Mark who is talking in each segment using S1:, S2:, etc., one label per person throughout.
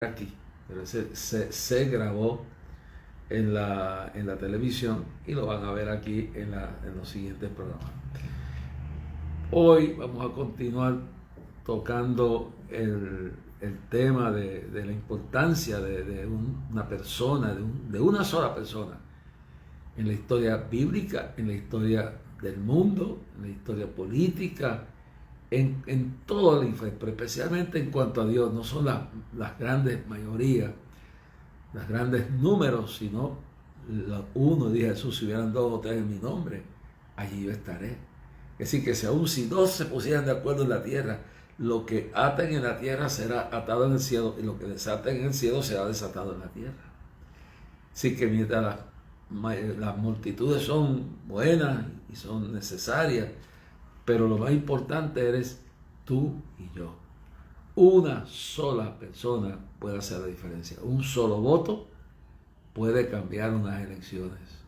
S1: aquí, pero se grabó en la televisión y lo van a ver aquí en los siguientes programas. Hoy vamos a continuar tocando el tema de la importancia de una persona, de una sola persona, en la historia bíblica, en la historia del mundo, en la historia política, en toda la influencia, pero especialmente en cuanto a Dios. No son las grandes mayorías, los grandes números, sino uno, dice Jesús: si hubieran dos o tres en mi nombre, allí yo estaré. Es decir, que si dos se pusieran de acuerdo en la tierra, lo que aten en la tierra será atado en el cielo, y lo que desaten en el cielo será desatado en la tierra. Así que mientras las multitudes son buenas y son necesarias, pero lo más importante eres tú y yo. Una sola persona puede hacer la diferencia. Un solo voto puede cambiar unas elecciones.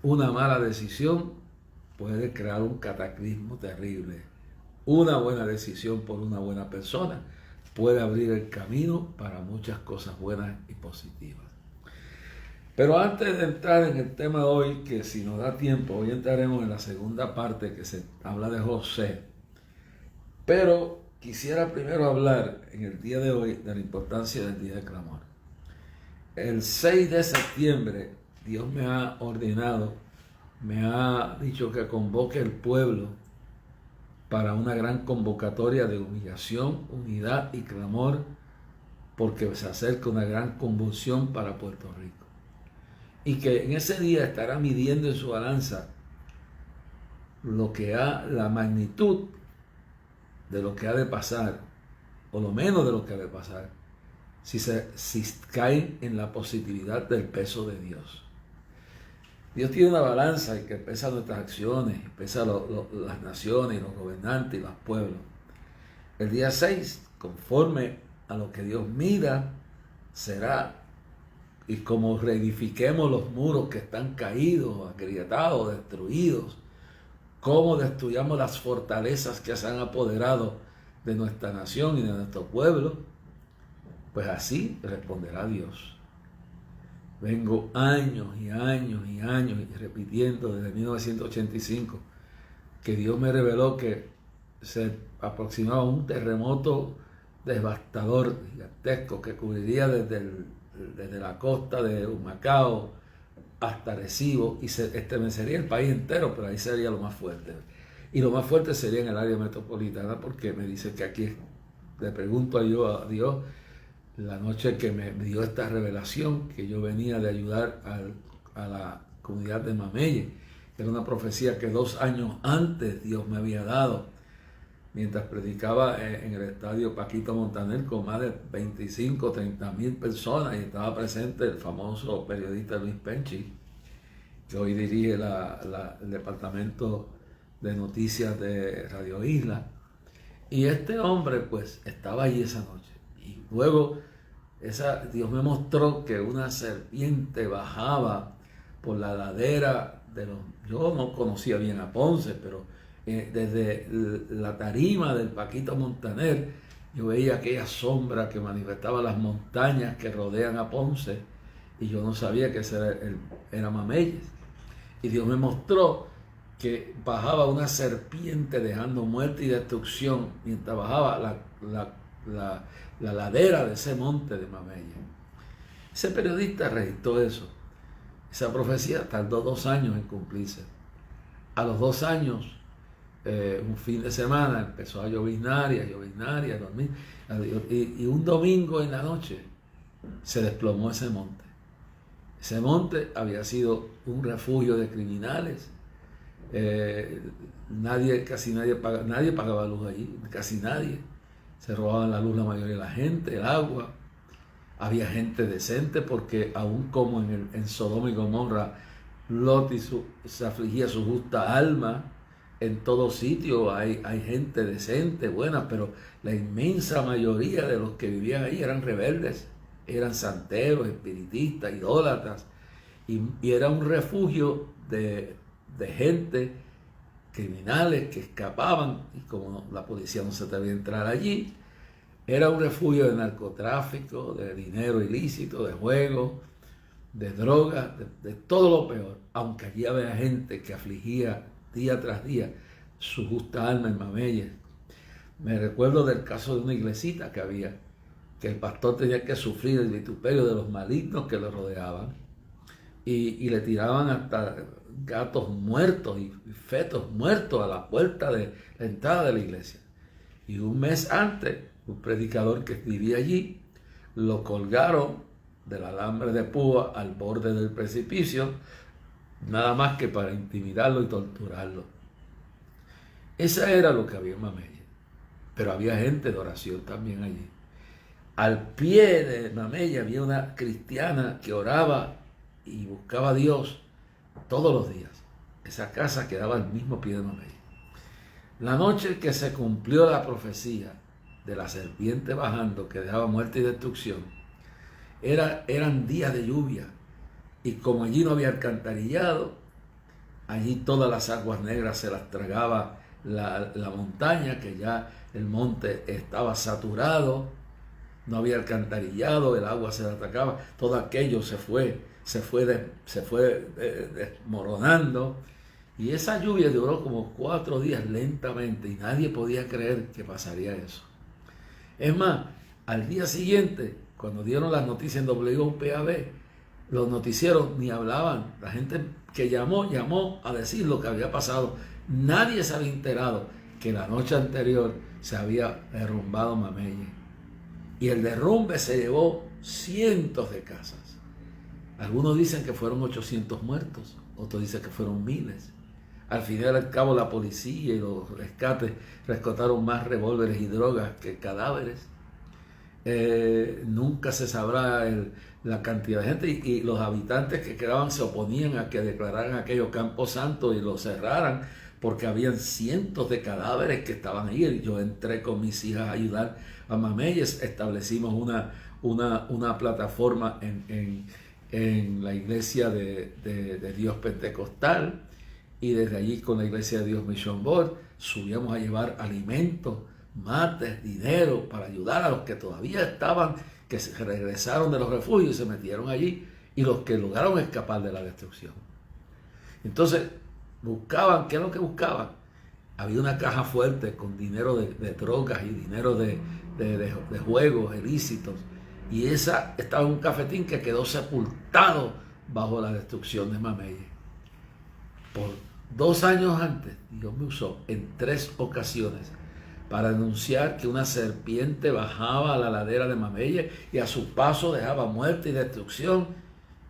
S1: Una mala decisión puede crear un cataclismo terrible. Una buena decisión por una buena persona puede abrir el camino para muchas cosas buenas y positivas. Pero antes de entrar en el tema de hoy, que si nos da tiempo, hoy entraremos en la segunda parte que se habla de José. Pero quisiera primero hablar en el día de hoy de la importancia del día de clamor. El 6 de septiembre Dios me ha ordenado, me ha dicho que convoque el pueblo para una gran convocatoria de humillación, unidad y clamor, porque se acerca una gran convulsión para Puerto Rico. Y que en ese día estará midiendo en su balanza la magnitud de lo que ha de pasar, o lo menos de lo que ha de pasar, si caen en la positividad del peso de Dios. Dios tiene una balanza que pesa nuestras acciones, pesa las naciones, los gobernantes y los pueblos. El día 6, conforme a lo que Dios mira, será, y como reedifiquemos los muros que están caídos, agrietados, destruidos, cómo destruyamos las fortalezas que se han apoderado de nuestra nación y de nuestro pueblo, pues así responderá Dios. Vengo años y años y años repitiendo desde 1985 que Dios me reveló que se aproximaba un terremoto devastador, gigantesco, que cubriría desde la costa de Humacao hasta Arecibo y se estremecería el país entero, pero ahí sería lo más fuerte. Y lo más fuerte sería en el área metropolitana, porque me dice que aquí, le pregunto yo a Dios, la noche que me dio esta revelación, que yo venía de ayudar a la comunidad de Mamelle, que era una profecía que 2 años antes Dios me había dado, mientras predicaba en el estadio Paquito Montaner con más de 25, 30 mil personas, y estaba presente el famoso periodista Luis Penchi, que hoy dirige el departamento de noticias de Radio Isla. Y este hombre pues estaba allí esa noche. Y luego Dios me mostró que una serpiente bajaba por la ladera yo no conocía bien a Ponce, pero desde la tarima del Paquito Montaner yo veía aquella sombra que manifestaba las montañas que rodean a Ponce, y yo no sabía que ese era Mameyes. Y Dios me mostró que bajaba una serpiente dejando muerte y destrucción mientras bajaba la ladera de ese monte de Mameyes. Ese periodista registró eso. Esa profecía tardó 2 años en cumplirse. A los 2 años, un fin de semana empezó a lloviznar y a dormir. Y un domingo en la noche se desplomó ese monte. Ese monte había sido un refugio de criminales. Casi nadie pagaba luz allí, casi nadie. Se robaban la luz la mayoría de la gente, el agua. Había gente decente, porque aún como en Sodoma y Gomorra, Lot se afligía su justa alma. En todo sitio hay gente decente, buena, pero la inmensa mayoría de los que vivían ahí eran rebeldes, eran santeros, espiritistas, idólatras, y era un refugio de gente, criminales que escapaban, y como la policía no se atrevía a entrar allí, Era un refugio de narcotráfico, de dinero ilícito, de juego, de droga, de todo lo peor. Aunque allí había gente que afligía día tras día su justa alma en Mameyes. Me recuerdo del caso de una iglesita que había, que el pastor tenía que sufrir el vituperio de los malignos que lo rodeaban y le tiraban hasta gatos muertos y fetos muertos a la puerta de la entrada de la iglesia. Y un mes antes, un predicador que vivía allí, lo colgaron del alambre de púa al borde del precipicio, nada más que para intimidarlo y torturarlo. Esa era lo que había en Mameyes, pero había gente de oración también allí. Al pie de Mameyes había una cristiana que oraba y buscaba a Dios todos los días. Esa casa quedaba al mismo pie de Mameyes. La noche que se cumplió la profecía de la serpiente bajando que dejaba muerte y destrucción, eran días de lluvia, y como allí no había alcantarillado, allí todas las aguas negras se las tragaba la montaña, que ya el monte estaba saturado, no había alcantarillado, el agua se la atacaba, todo aquello se fue desmoronando, y esa lluvia duró como 4 días lentamente y nadie podía creer que pasaría eso. Es más, al día siguiente, cuando dieron las noticias en WPAB, los noticieros ni hablaban. La gente que llamó a decir lo que había pasado. Nadie se había enterado que la noche anterior se había derrumbado Mameyes. Y el derrumbe se llevó cientos de casas. Algunos dicen que fueron 800 muertos, otros dicen que fueron miles. Al final y al cabo la policía y los rescates rescataron más revólveres y drogas que cadáveres. Nunca se sabrá la cantidad de gente, y los habitantes que quedaban se oponían a que declararan aquellos campos santos y los cerraran, porque habían cientos de cadáveres que estaban ahí. Yo entré con mis hijas a ayudar a Mameyes, establecimos una plataforma en la iglesia de Dios Pentecostal, y desde allí con la iglesia de Dios Mission Board subíamos a llevar alimentos, mates, dinero para ayudar a los que todavía estaban, que se regresaron de los refugios y se metieron allí, y los que lograron escapar de la destrucción. Entonces buscaban, ¿qué es lo que buscaban? Había una caja fuerte con dinero de drogas y dinero de juegos ilícitos, y esa estaba en un cafetín que quedó sepultado bajo la destrucción de Mameyes. Por 2 años antes, Dios me usó en 3 ocasiones para anunciar que una serpiente bajaba a la ladera de Mameyes y a su paso dejaba muerte y destrucción,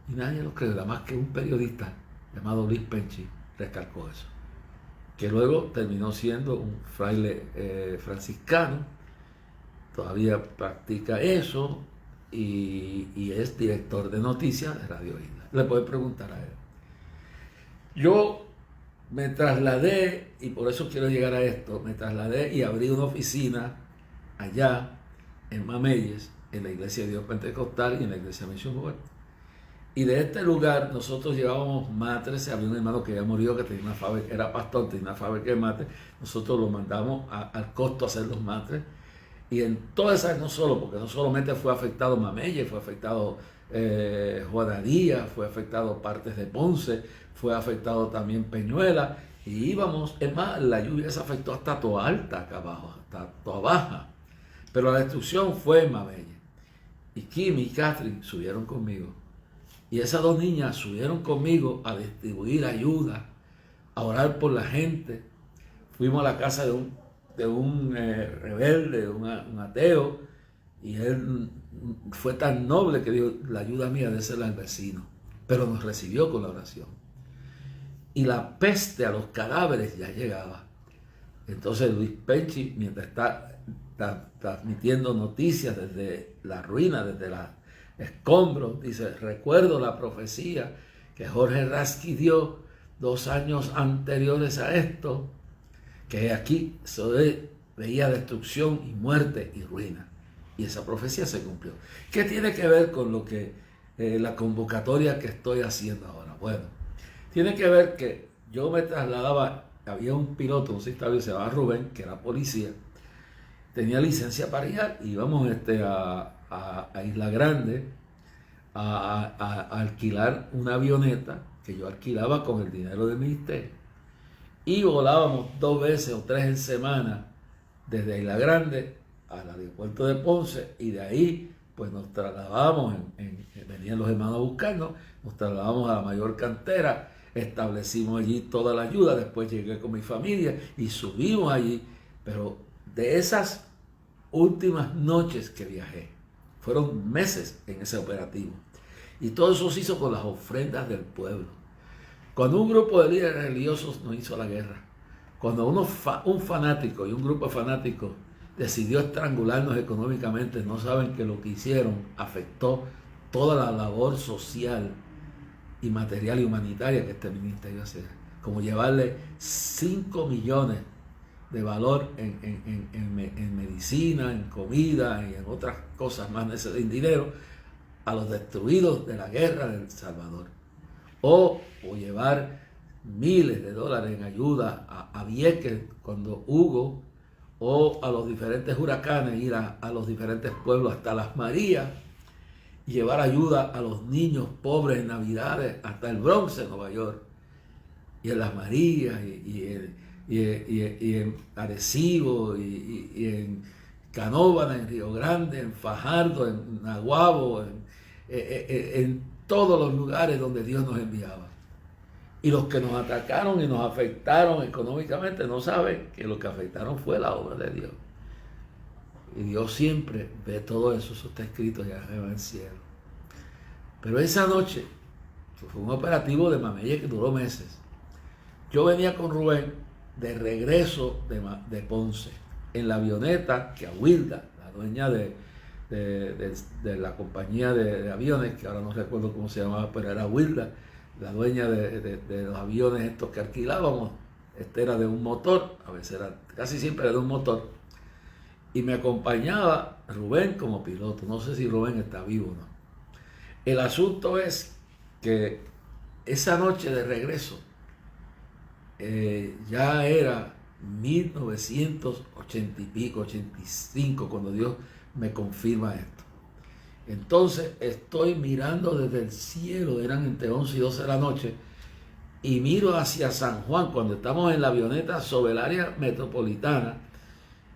S1: y nadie lo creyó, nada más que un periodista llamado Luis Penchi recalcó eso, que luego terminó siendo un fraile franciscano, todavía practica eso, y es director de noticias de Radio Isla. Le pueden preguntar a él. Yo me trasladé, y por eso quiero llegar a esto, me trasladé y abrí una oficina allá en Mameyes, en la iglesia de Dios Pentecostal y en la iglesia Mission Board. Y de este lugar nosotros llevábamos matres. Había un hermano que ya murió, que tenía una fábrica, era pastor, tenía una fábrica de matres. Nosotros lo mandamos al costo a hacer los matres. Y en todas esas, porque no solamente fue afectado Mameyes, fue afectado Juanadía, fue afectado partes de Ponce, fue afectado también Peñuela, y íbamos, es más, la lluvia se afectó hasta Toa Alta, acá abajo, hasta Toa Baja, pero la destrucción fue en Mameyes. Y Kim y Catherine subieron conmigo, y esas 2 niñas subieron conmigo a distribuir ayuda, a orar por la gente. Fuimos a la casa de un rebelde, un ateo, y él fue tan noble que dijo: la ayuda mía debe ser al vecino, pero nos recibió con la oración. Y la peste a los cadáveres ya llegaba. Entonces Luis Penchi, mientras está transmitiendo noticias desde la ruina, desde los escombros, dice: recuerdo la profecía que Jorge Rasky dio 2 años anteriores a esto, que aquí se veía destrucción y muerte y ruina. Y esa profecía se cumplió. ¿Qué tiene que ver con lo que la convocatoria que estoy haciendo ahora? Bueno, tiene que ver que yo me trasladaba, había un piloto, un se llamaba Rubén, que era policía, tenía licencia para ir, íbamos a Isla Grande a alquilar una avioneta que yo alquilaba con el dinero del ministerio, y volábamos 2 veces o 3 en semana desde Isla Grande al aeropuerto de Ponce, y de ahí pues nos trasladábamos, venían los hermanos a buscarnos, nos trasladábamos a la mayor cantera, establecimos allí toda la ayuda, después llegué con mi familia y subimos allí. Pero de esas últimas noches que viajé, fueron meses en ese operativo, y todo eso se hizo con las ofrendas del pueblo. Cuando un grupo de líderes religiosos nos hizo la guerra, cuando un fanático y un grupo de fanáticos decidió estrangularnos económicamente, no saben que lo que hicieron afectó toda la labor social y material y humanitaria que este ministerio hacía, como llevarle 5 millones de valor en medicina, en comida y en otras cosas más, en dinero, a los destruidos de la guerra de El Salvador, o llevar miles de dólares en ayuda a Vieques cuando Hugo, o a los diferentes huracanes, ir a los diferentes pueblos hasta Las Marías, y llevar ayuda a los niños pobres en Navidades hasta el Bronx en Nueva York, y en Las Marías, y en Arecibo, y en Canóvana, en Río Grande, en Fajardo, en Naguabo, en todos los lugares donde Dios nos enviaba. Y los que nos atacaron y nos afectaron económicamente no saben que lo que afectaron fue la obra de Dios. Y Dios siempre ve todo eso, eso está escrito ya en el cielo. Pero esa noche, fue un operativo de mameye que duró meses. Yo venía con Rubén de regreso de Ponce, en la avioneta que a Wilda, la dueña de la compañía de aviones, que ahora no recuerdo cómo se llamaba, pero era Wilda, la dueña de los aviones estos que alquilábamos. Este era de un motor, a veces casi siempre era de un motor, y me acompañaba Rubén como piloto. No sé si Rubén está vivo o no. El asunto es que esa noche de regreso, ya era 1980 y pico, 85, cuando Dios me confirma esto. Entonces estoy mirando desde el cielo, eran entre 11 y 12 de la noche, y miro hacia San Juan cuando estamos en la avioneta sobre el área metropolitana,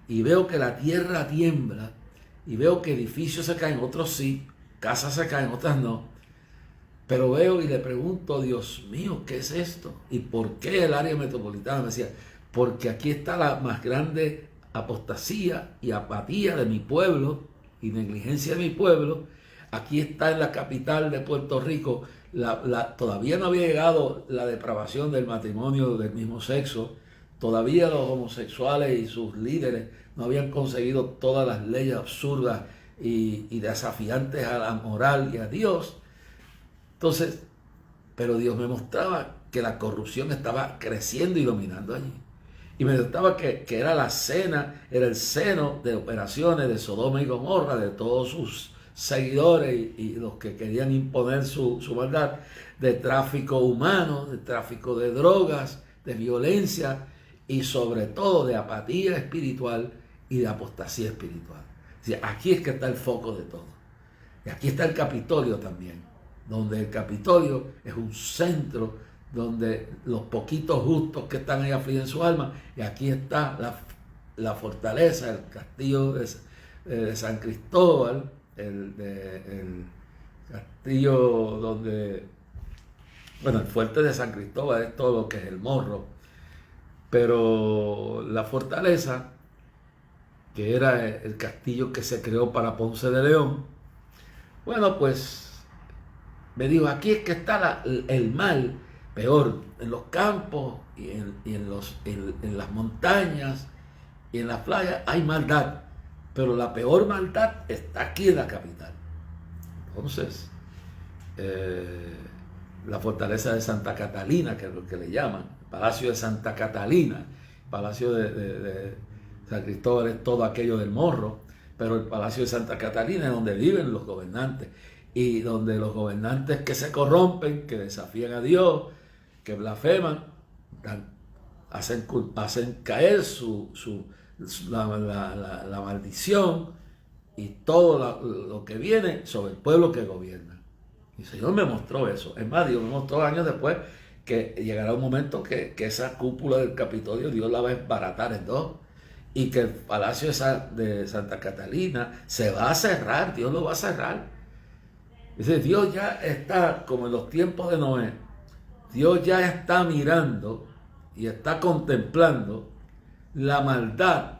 S1: y veo que la tierra tiembla, y veo que edificios se caen, otros sí, casas se caen, otras no. Pero veo y le pregunto, Dios mío, ¿qué es esto? ¿Y por qué el área metropolitana? Me decía, porque aquí está la más grande apostasía y apatía de mi pueblo y negligencia de mi pueblo. Aquí está en la capital de Puerto Rico, todavía no había llegado la depravación del matrimonio del mismo sexo, todavía los homosexuales y sus líderes no habían conseguido todas las leyes absurdas y desafiantes a la moral y a Dios. Entonces, pero Dios me mostraba que la corrupción estaba creciendo y dominando allí. Y me mostraba que era era el seno de operaciones de Sodoma y Gomorra, de todos sus seguidores y los que querían imponer su maldad, de tráfico humano, de tráfico de drogas, de violencia y sobre todo de apatía espiritual y de apostasía espiritual. O sea, aquí es que está el foco de todo. Y aquí está el Capitolio también, donde el Capitolio es un centro donde los poquitos justos que están ahí afligen su alma, y aquí está la fortaleza, el castillo de San Cristóbal, el castillo donde, bueno, el fuerte de San Cristóbal es todo lo que es el Morro, pero la fortaleza, que era el castillo que se creó para Ponce de León, bueno, pues me dijo, aquí es que está el mal peor, en los campos y en las montañas y en las playas hay maldad, pero la peor maldad está aquí en la capital. Entonces, la fortaleza de Santa Catalina, que es lo que le llaman, el Palacio de Santa Catalina, el Palacio de San Cristóbal es todo aquello del Morro, pero el Palacio de Santa Catalina es donde viven los gobernantes, y donde los gobernantes que se corrompen, que desafían a Dios, que blasfeman, hacen caer la maldición y todo lo que viene sobre el pueblo que gobierna. Y el Señor me mostró eso. Es más, Dios me mostró años después que llegará un momento que esa cúpula del Capitolio Dios la va a desbaratar en dos, y que el palacio de Santa Catalina se va a cerrar, Dios lo va a cerrar. Dice, Dios ya está, como en los tiempos de Noé, Dios ya está mirando y está contemplando la maldad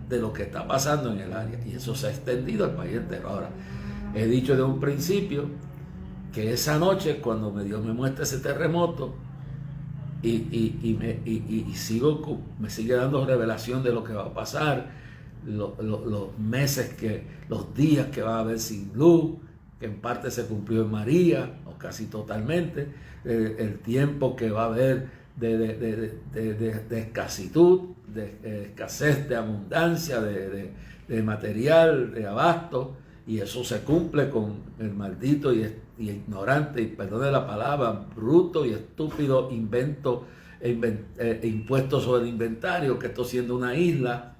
S1: de lo que está pasando en el área, y eso se ha extendido al país entero. Ahora, he dicho de un principio que esa noche, cuando Dios me muestra ese terremoto y me sigue dando revelación de lo que va a pasar, los meses, los días que va a haber sin luz, que en parte se cumplió en María, o casi totalmente, el tiempo que va a haber de escasitud, de escasez, de abundancia, de material, de abasto, y eso se cumple con el maldito y ignorante, y perdone la palabra, bruto y estúpido impuesto sobre el inventario, que esto siendo una isla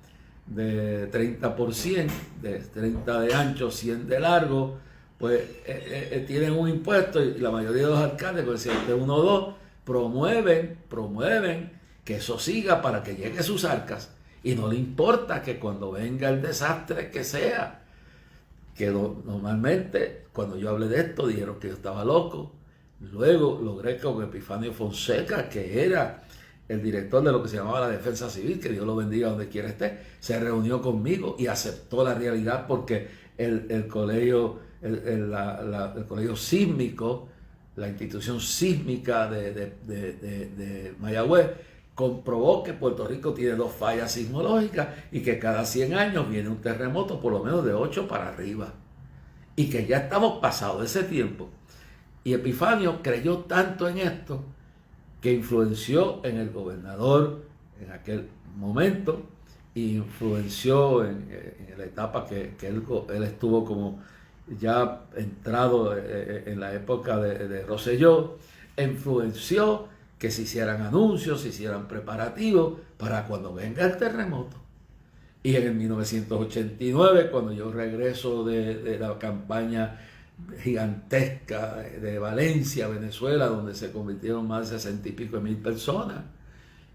S1: de 30 por 100, de 30 de ancho, 100 de largo, pues tienen un impuesto, y la mayoría de los alcaldes, con el 712, promueven que eso siga para que llegue a sus arcas, y no le importa que cuando venga el desastre que sea, que normalmente cuando yo hablé de esto dijeron que yo estaba loco. Luego logré con Epifanio Fonseca, que era el director de lo que se llamaba la Defensa Civil, que Dios lo bendiga donde quiera esté, se reunió conmigo y aceptó la realidad, porque el colegio sísmico, la institución sísmica de Mayagüez, comprobó que Puerto Rico tiene 2 fallas sismológicas y que cada 100 años viene un terremoto por lo menos de 8 para arriba, y que ya estamos pasados de ese tiempo. Y Epifanio creyó tanto en esto que influenció en el gobernador en aquel momento, y influenció en la etapa que él estuvo como ya entrado en la época de Rosselló, influenció que se hicieran anuncios, se hicieran preparativos para cuando venga el terremoto. Y en el 1989, cuando yo regreso de la campaña gigantesca de Valencia, Venezuela, donde se convirtieron más de 60 y pico de mil personas,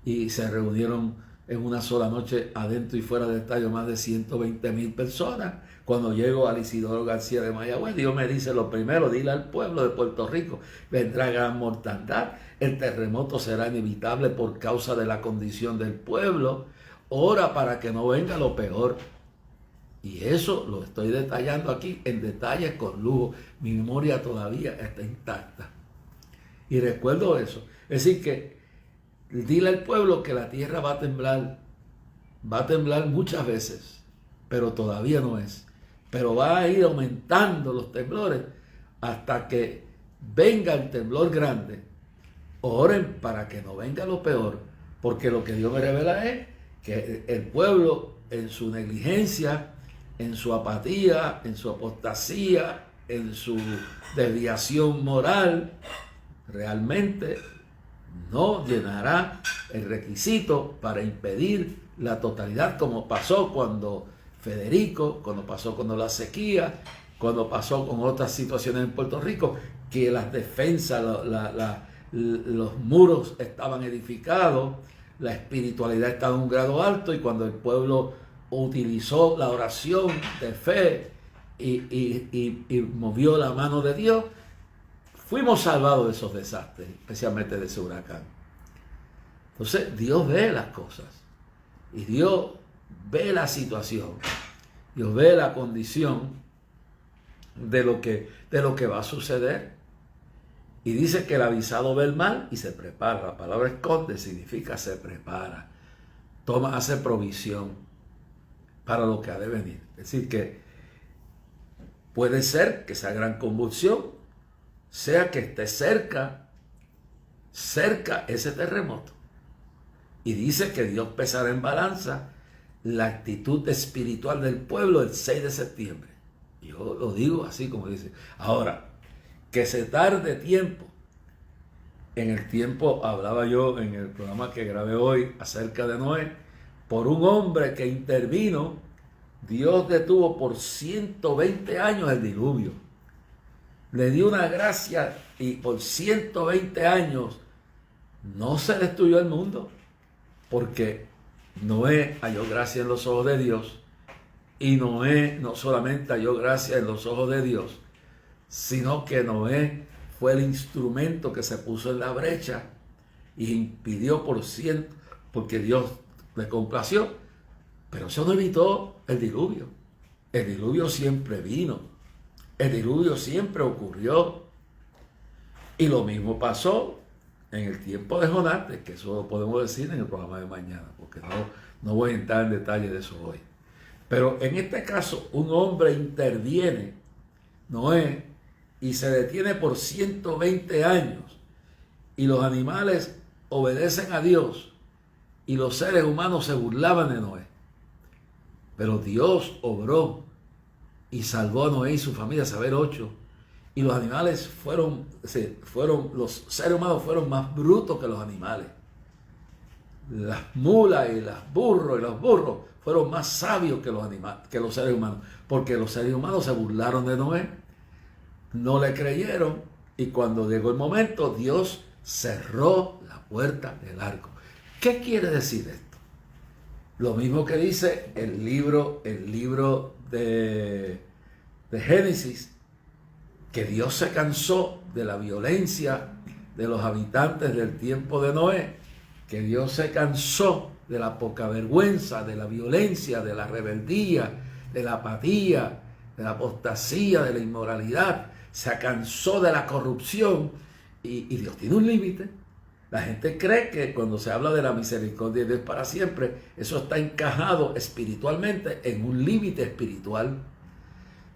S1: y se reunieron en una sola noche adentro y fuera del estadio más de 120,000 personas. Cuando llego al Isidoro García de Mayagüez, Dios me dice lo primero: dile al pueblo de Puerto Rico, vendrá gran mortandad, el terremoto será inevitable por causa de la condición del pueblo, ora para que no venga lo peor. Y eso lo estoy detallando aquí en detalles con lujo. Mi memoria todavía está intacta y recuerdo eso. Es decir, que dile al pueblo que la tierra va a temblar muchas veces, pero todavía no es. Pero va a ir aumentando los temblores hasta que venga el temblor grande. Oren para que no venga lo peor, porque lo que Dios me revela es que el pueblo, en su negligencia, en su apatía, en su apostasía, en su desviación moral, realmente no llenará el requisito para impedir la totalidad, como pasó cuando Federico, cuando pasó con la sequía, cuando pasó con otras situaciones en Puerto Rico, que las defensas, los muros estaban edificados, la espiritualidad estaba en un grado alto, y cuando el pueblo utilizó la oración de fe y movió la mano de Dios, fuimos salvados de esos desastres, especialmente de ese huracán. Entonces Dios ve las cosas, y Dios ve la situación, Dios ve la condición de lo que va a suceder, y dice que el avisado ve el mal y se prepara. La palabra esconde significa se prepara, hace provisión para lo que ha de venir. Es decir, que puede ser que esa gran convulsión sea que esté cerca ese terremoto, y dice que Dios pesará en balanza la actitud espiritual del pueblo el 6 de septiembre. Yo lo digo así como dice. Ahora, que se tarde tiempo. En el tiempo, hablaba yo en el programa que grabé hoy acerca de Noé, por un hombre que intervino, Dios detuvo por 120 años el diluvio. Le dio una gracia y por 120 años no se destruyó el mundo, porque Noé halló gracia en los ojos de Dios. Y Noé no solamente halló gracia en los ojos de Dios, sino que Noé fue el instrumento que se puso en la brecha y impidió porque Dios le complació. Pero eso no evitó el diluvio. El diluvio siempre vino. El diluvio siempre ocurrió. Y lo mismo pasó en el tiempo de Jonás, que eso lo podemos decir en el programa de mañana, porque no voy a entrar en detalle de eso hoy. Pero en este caso, un hombre interviene, Noé, y se detiene por 120 años. Y los animales obedecen a Dios. Y los seres humanos se burlaban de Noé. Pero Dios obró y salvó a Noé y su familia, saber 8. Y los animales los seres humanos fueron más brutos que los animales. Las mulas y los burros fueron más sabios que los seres humanos, porque los seres humanos se burlaron de Noé, no le creyeron, y cuando llegó el momento, Dios cerró la puerta del arco. ¿Qué quiere decir esto? Lo mismo que dice el libro de Génesis, que Dios se cansó de la violencia de los habitantes del tiempo de Noé, que Dios se cansó de la poca vergüenza, de la violencia, de la rebeldía, de la apatía, de la apostasía, de la inmoralidad. Se cansó de la corrupción y Dios tiene un límite. La gente cree que cuando se habla de la misericordia de Dios para siempre, eso está encajado espiritualmente en un límite espiritual.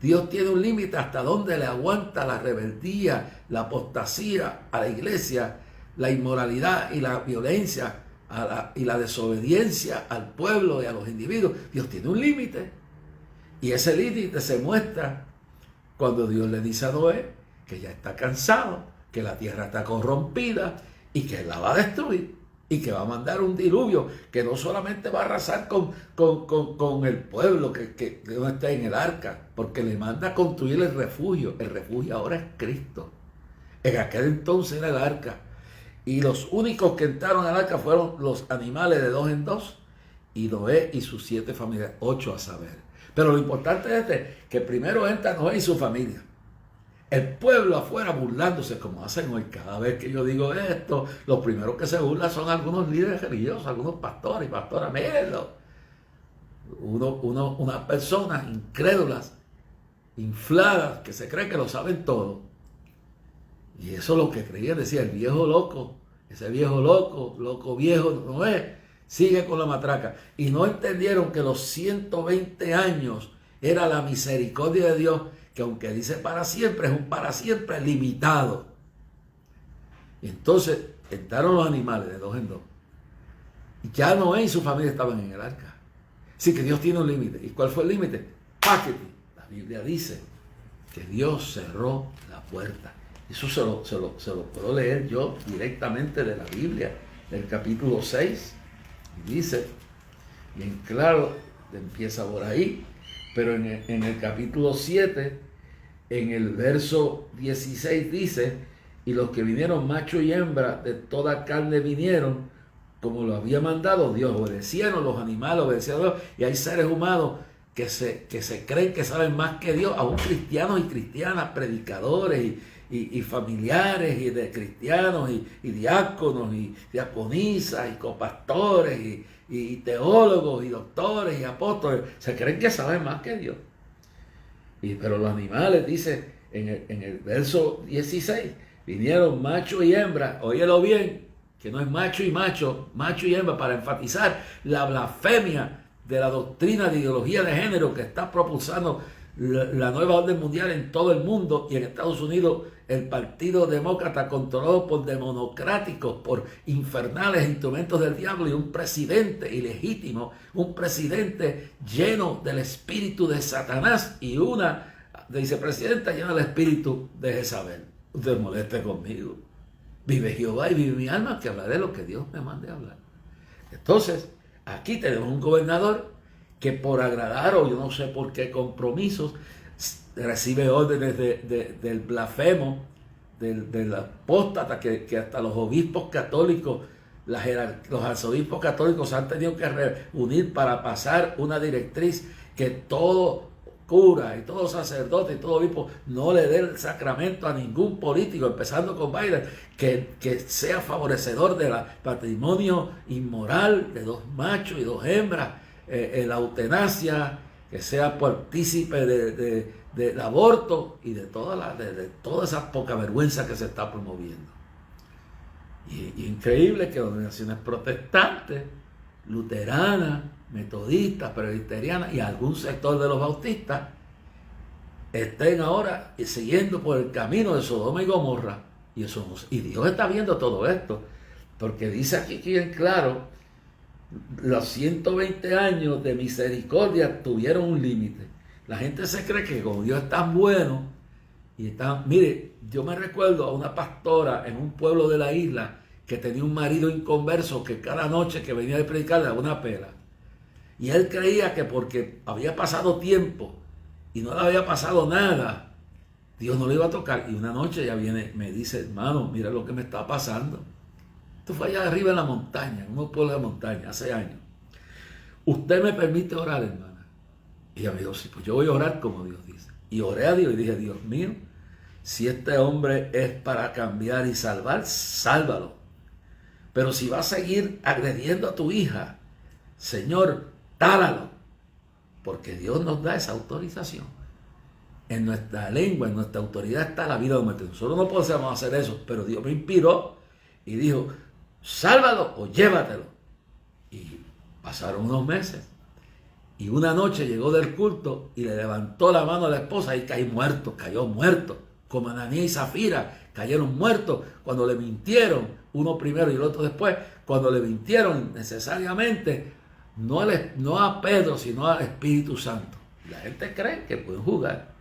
S1: Dios tiene un límite hasta donde le aguanta la rebeldía, la apostasía a la iglesia, la inmoralidad y la violencia y la desobediencia al pueblo y a los individuos. Dios tiene un límite. Y ese límite se muestra cuando Dios le dice a Noé que ya está cansado, que la tierra está corrompida y que Él la va a destruir. Y que va a mandar un diluvio que no solamente va a arrasar con el pueblo que no está en el arca, porque le manda a construir el refugio. El refugio ahora es Cristo. En aquel entonces era el arca. Y los únicos que entraron al arca fueron los animales de 2 en 2 y Noé y sus 7 familias, 8 a saber. Pero lo importante es que primero entra Noé y su familia. El pueblo afuera burlándose, como hacen hoy. Cada vez que yo digo esto, los primeros que se burlan son algunos líderes religiosos, algunos pastores y pastoras. Mírenlo. Unas personas incrédulas, infladas, que se creen que lo saben todo. Y eso es lo que creían, decía el viejo loco. Ese viejo loco viejo, Noé, sigue con la matraca. Y no entendieron que los 120 años era la misericordia de Dios, que aunque dice para siempre, es un para siempre limitado. Y entonces entraron los animales de 2 en 2. Y ya Noé y su familia estaban en el arca. Así que Dios tiene un límite. ¿Y cuál fue el límite? La Biblia dice que Dios cerró la puerta. Eso se lo puedo leer yo directamente de la Biblia, del capítulo 6. Y dice, bien claro, empieza por ahí. Pero en el capítulo 7, en el verso 16 dice, y los que vinieron macho y hembra de toda carne vinieron, como lo había mandado Dios. Obedecieron los animales, obedecieron a Dios. Y hay seres humanos que se creen que saben más que Dios, aún cristianos y cristianas, predicadores y familiares y de cristianos y diáconos y diaconisas y copastores y teólogos y doctores y apóstoles, se creen que saben más que Dios. Pero los animales, dice en el verso 16, vinieron macho y hembra, óyelo bien, que no es macho y hembra, para enfatizar la blasfemia de la doctrina de ideología de género que está propulsando la nueva orden mundial en todo el mundo, y en Estados Unidos el Partido Demócrata, controlado por democráticos, por infernales instrumentos del diablo, y un presidente ilegítimo, un presidente lleno del espíritu de Satanás y una vicepresidenta llena del espíritu de Jezabel. Usted moleste conmigo. Vive Jehová y vive mi alma, que hablaré lo que Dios me mande a hablar. Entonces, Aquí tenemos un gobernador que por agradar o yo no sé por qué compromisos recibe órdenes del blasfemo, del apóstata, que hasta los obispos católicos, los arzobispos católicos se han tenido que reunir para pasar una directriz que todo cura y todo sacerdote y todo obispo no le dé el sacramento a ningún político, empezando con Biden, que sea favorecedor del patrimonio inmoral de 2 machos y 2 hembras, la eutanasia, que sea partícipe del aborto y de toda esa poca vergüenza que se está promoviendo. Y increíble que denominaciones protestantes, luteranas, metodistas, presbiterianas y algún sector de los bautistas estén ahora siguiendo por el camino de Sodoma y Gomorra. Y Dios está viendo todo esto, porque dice aquí en claro, los 120 años de misericordia tuvieron un límite. La gente se cree que como Dios es tan bueno mire, yo me recuerdo a una pastora en un pueblo de la isla que tenía un marido inconverso que cada noche que venía de predicar le daba una pela. Y él creía que porque había pasado tiempo y no le había pasado nada, Dios no le iba a tocar. Y una noche ella viene, me dice, hermano, mira lo que me está pasando. Esto fue allá arriba en la montaña, en un pueblo de montaña, hace años. ¿Usted me permite orar, hermana? Y ella me dijo, sí, pues yo voy a orar como Dios dice. Y oré a Dios y dije, Dios mío, si este hombre es para cambiar y salvar, sálvalo. Pero si va a seguir agrediendo a tu hija, Señor, tálalo. Porque Dios nos da esa autorización. En nuestra lengua, en nuestra autoridad está la vida o muerte. Nosotros no podemos hacer eso, pero Dios me inspiró y dijo, sálvalo o llévatelo. Y pasaron unos meses. Y una noche llegó del culto y le levantó la mano a la esposa y cayó muerto. Como Ananías y Zafira cayeron muertos cuando le mintieron, uno primero y el otro después, cuando le mintieron necesariamente, no a Pedro, sino al Espíritu Santo. La gente cree que pueden jugar.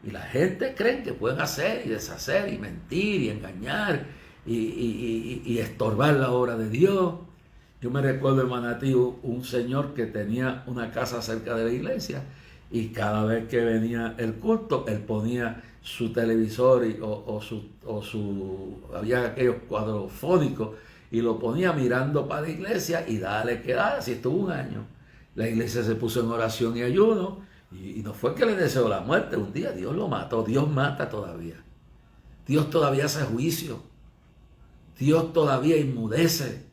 S1: Y la gente cree que pueden hacer y deshacer y mentir y engañar y estorbar la obra de Dios. Yo me recuerdo en Manatí un señor que tenía una casa cerca de la iglesia y cada vez que venía el culto, él ponía su televisor había aquellos cuadros fónicos y lo ponía mirando para la iglesia y dale que dale, así estuvo un año. La iglesia se puso en oración y ayuno y no fue que le deseó la muerte, un día Dios lo mató, Dios mata todavía. Dios todavía hace juicio, Dios todavía inmudece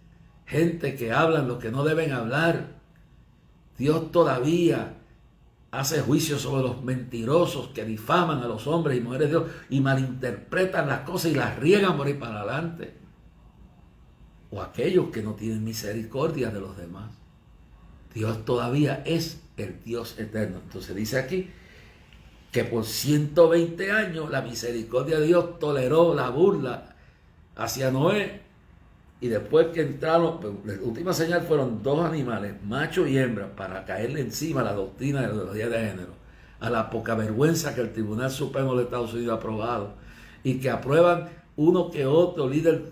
S1: gente que hablan lo que no deben hablar. Dios todavía hace juicio sobre los mentirosos que difaman a los hombres y mujeres de Dios y malinterpretan las cosas y las riegan por ahí para adelante. O aquellos que no tienen misericordia de los demás. Dios todavía es el Dios eterno. Entonces dice aquí que por 120 años la misericordia de Dios toleró la burla hacia Noé. Y después que entraron, la última señal fueron 2 animales, macho y hembra, para caerle encima a la doctrina de la ideología de género, a la poca vergüenza que el Tribunal Supremo de Estados Unidos ha aprobado, y que aprueban uno que otro líder,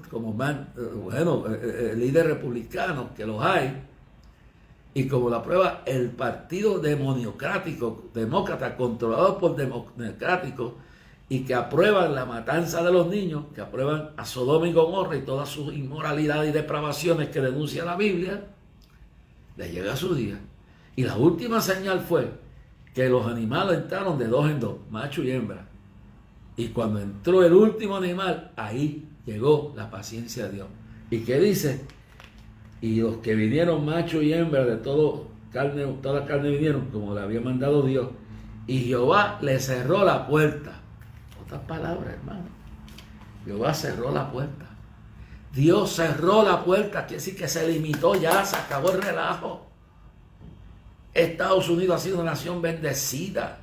S1: líder republicano, que los hay, y como lo aprueba el partido demócrata, controlado por democráticos, y que aprueban la matanza de los niños, que aprueban a Sodoma y Gomorra y todas sus inmoralidades y depravaciones que denuncia la Biblia, le llega su día. Y la última señal fue que los animales entraron de 2 en 2, macho y hembra. Y cuando entró el último animal, ahí llegó la paciencia de Dios. ¿Y qué dice? Y los que vinieron macho y hembra de toda carne vinieron, como le había mandado Dios. Y Jehová le cerró la puerta. Otras palabras, hermano. Jehová cerró la puerta. Dios cerró la puerta, quiere decir que se limitó ya, se acabó el relajo. Estados Unidos ha sido una nación bendecida.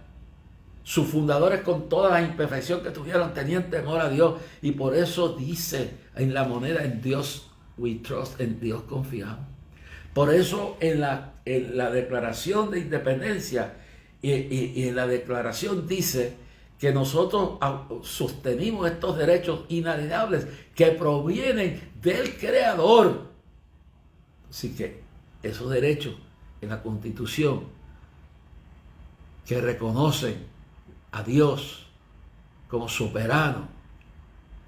S1: Sus fundadores, con todas las imperfecciones que tuvieron, tenían temor a Dios. Y por eso dice en la moneda, en Dios we trust, en Dios confiamos. Por eso en la declaración de independencia y en la declaración dice que nosotros sostenimos estos derechos inalienables que provienen del Creador. Así que esos derechos en la Constitución que reconocen a Dios como soberano,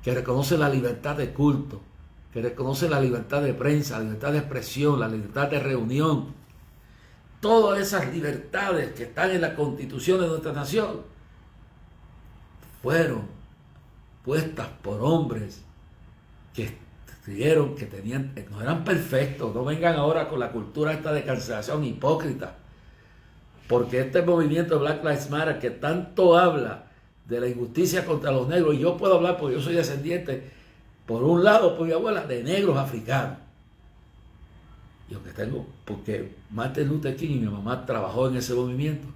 S1: que reconoce la libertad de culto, que reconoce la libertad de prensa, la libertad de expresión, la libertad de reunión, todas esas libertades que están en la Constitución de nuestra nación, fueron puestas por hombres que creyeron que tenían, no eran perfectos. No vengan ahora con la cultura esta de cancelación hipócrita, porque este movimiento de Black Lives Matter que tanto habla de la injusticia contra los negros, y yo puedo hablar porque yo soy descendiente, por un lado por mi abuela, de negros africanos, yo que tengo, porque Martin Luther King y mi mamá trabajó en ese movimiento.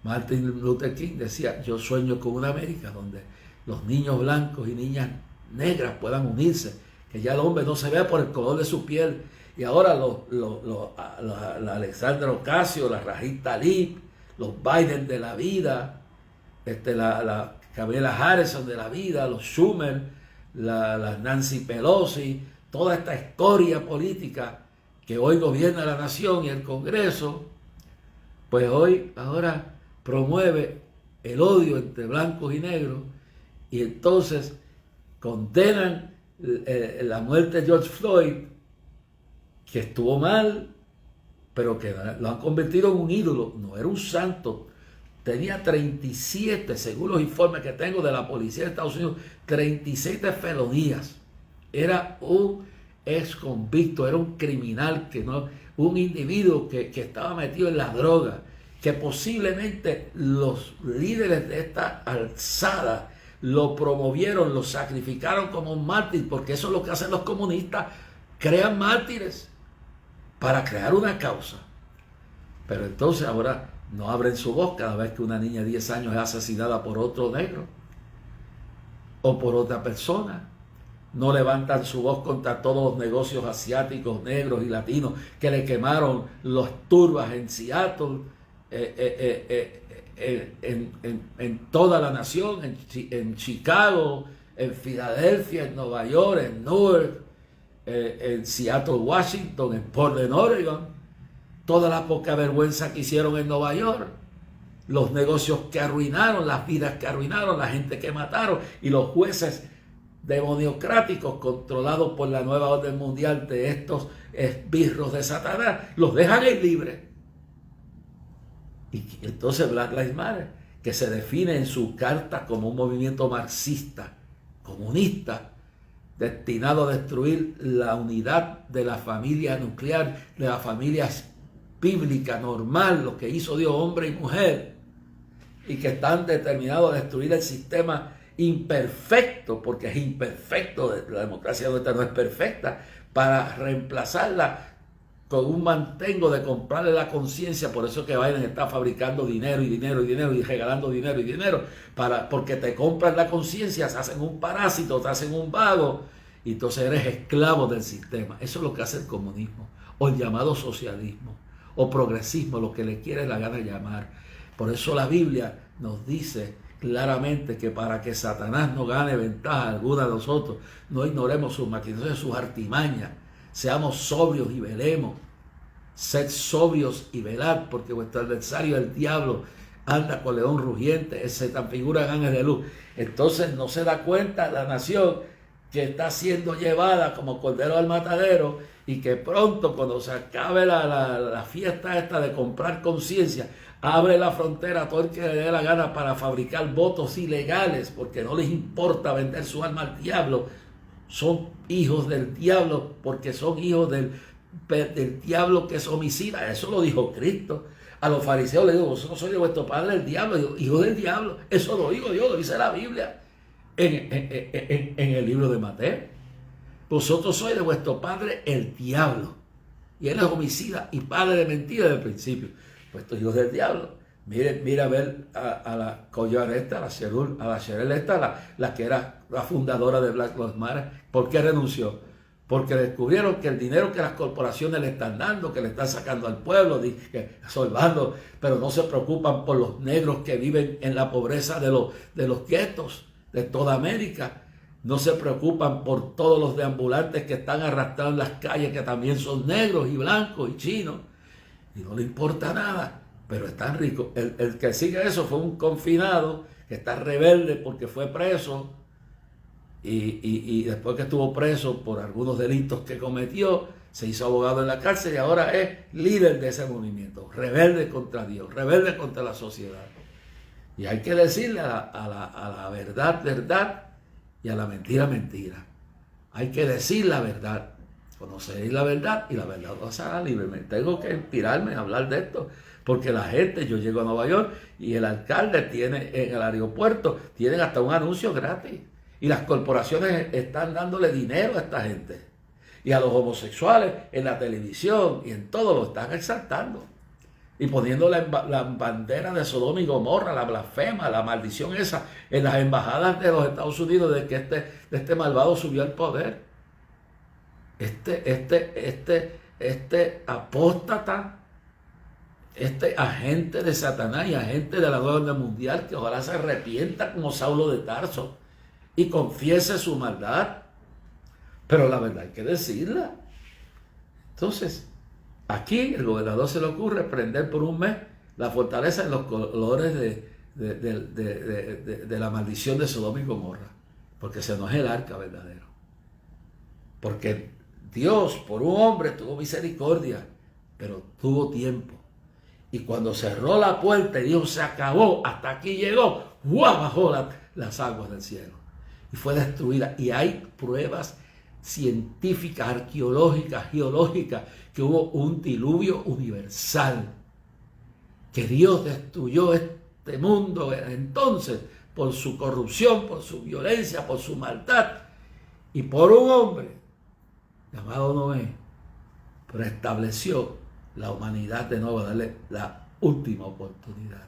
S1: Martin Luther King decía: yo sueño con una América donde los niños blancos y niñas negras puedan unirse, que ya el hombre no se vea por el color de su piel. Y ahora la Alexandra Ocasio, la Rashida Tlaib, los Biden de la vida, la Kamala Harris de la vida, los Schumer, la Nancy Pelosi, toda esta escoria política que hoy gobierna la nación y el Congreso, pues ahora promueve el odio entre blancos y negros, y entonces condenan la muerte de George Floyd, que estuvo mal, pero que lo han convertido en un ídolo. No era un santo. Tenía 37, según los informes que tengo de la policía de Estados Unidos, 37 felonías. Era un ex convicto, era un criminal, un individuo que estaba metido en la droga, que posiblemente los líderes de esta alzada lo promovieron, lo sacrificaron como un mártir, porque eso es lo que hacen los comunistas: crean mártires para crear una causa. Pero entonces ahora no abren su voz cada vez que una niña de 10 años es asesinada por otro negro o por otra persona. No levantan su voz contra todos los negocios asiáticos, negros y latinos que le quemaron los turbas en Seattle, en toda la nación, en Chicago, en Filadelfia, en Nueva York, en Newark, en Seattle, Washington, en Portland, Oregon. Toda la poca vergüenza que hicieron en Nueva York, los negocios que arruinaron, las vidas que arruinaron, la gente que mataron, y los jueces demoniocráticos controlados por la nueva orden mundial de estos esbirros de Satanás, los dejan ir libres. Y entonces Black Lives Matter, que se define en su carta como un movimiento marxista, comunista, destinado a destruir la unidad de la familia nuclear, de la familia bíblica normal, lo que hizo Dios hombre y mujer, y que están determinados a destruir el sistema imperfecto, porque es imperfecto, la democracia nuestra no es perfecta, para reemplazarla con un mantengo de comprarle la conciencia. Por eso que Biden está fabricando dinero y dinero y dinero y regalando dinero y dinero, porque te compran la conciencia, se hacen un parásito, te hacen un vago, y entonces eres esclavo del sistema. Eso es lo que hace el comunismo, o el llamado socialismo, o progresismo, lo que le quiere la gana llamar. Por eso la Biblia nos dice claramente que para que Satanás no gane ventaja alguna de nosotros, no ignoremos sus maquinaciones, sus artimañas. Seamos sobrios y velemos. Sed sobrios y velad, porque vuestro adversario, el diablo, anda con león rugiente, se transfigura en ángeles de luz. Entonces no se da cuenta la nación que está siendo llevada como cordero al matadero, y que pronto, cuando se acabe la fiesta esta de comprar conciencia, abre la frontera a todo el que le dé la gana para fabricar votos ilegales, porque no les importa vender su alma al diablo. Son hijos del diablo, porque son hijos del diablo, que es homicida. Eso lo dijo Cristo. A los fariseos les digo: vosotros sois de vuestro padre el diablo, hijos del diablo. Eso lo digo yo, lo dice la Biblia en el libro de Mateo. Vosotros sois de vuestro padre el diablo, y él es homicida y padre de mentira desde el principio. Pues estos hijos del diablo. Mira a ver a la Collar esta, a la Cheryl esta, la que era la fundadora de Black Lives Matter. ¿Por qué renunció? Porque descubrieron que el dinero que las corporaciones le están dando, que le están sacando al pueblo, solvando, pero no se preocupan por los negros que viven en la pobreza de los guetos de toda América. No se preocupan por todos los deambulantes que están arrastrados en las calles, que también son negros y blancos y chinos. Y no le importa nada, pero están ricos. El que sigue eso fue un confinado que está rebelde porque fue preso. Y después que estuvo preso por algunos delitos que cometió, se hizo abogado en la cárcel y ahora es líder de ese movimiento, rebelde contra Dios, rebelde contra la sociedad. Y hay que decirle a la verdad, verdad, y a la mentira, mentira. Hay que decir la verdad, conocer la verdad, y la verdad os hará libre. Me tengo que inspirarme a hablar de esto, porque la gente, yo llego a Nueva York y el alcalde tiene en el aeropuerto, tienen hasta un anuncio gratis. Y las corporaciones están dándole dinero a esta gente. Y a los homosexuales en la televisión y en todo lo están exaltando. Y poniendo la bandera de Sodoma y Gomorra, la blasfema, la maldición esa, en las embajadas de los Estados Unidos de que este malvado subió al poder. Este apóstata, este agente de Satanás y agente de la nueva orden mundial, que ojalá se arrepienta como Saulo de Tarso y confiese su maldad, pero la verdad hay que decirla. Entonces, aquí el gobernador se le ocurre prender por un mes la fortaleza en los colores de la maldición de Sodoma y Gomorra, porque ese no es el arca verdadero. Porque Dios por un hombre tuvo misericordia, pero tuvo tiempo. Y cuando cerró la puerta y Dios se acabó, hasta aquí llegó, ¡guau! Bajó las aguas del cielo y fue destruida. Y hay pruebas científicas, arqueológicas, geológicas, que hubo un diluvio universal, que Dios destruyó este mundo entonces por su corrupción, por su violencia, por su maldad, y por un hombre llamado Noé, pero estableció la humanidad de nuevo, darle la última oportunidad.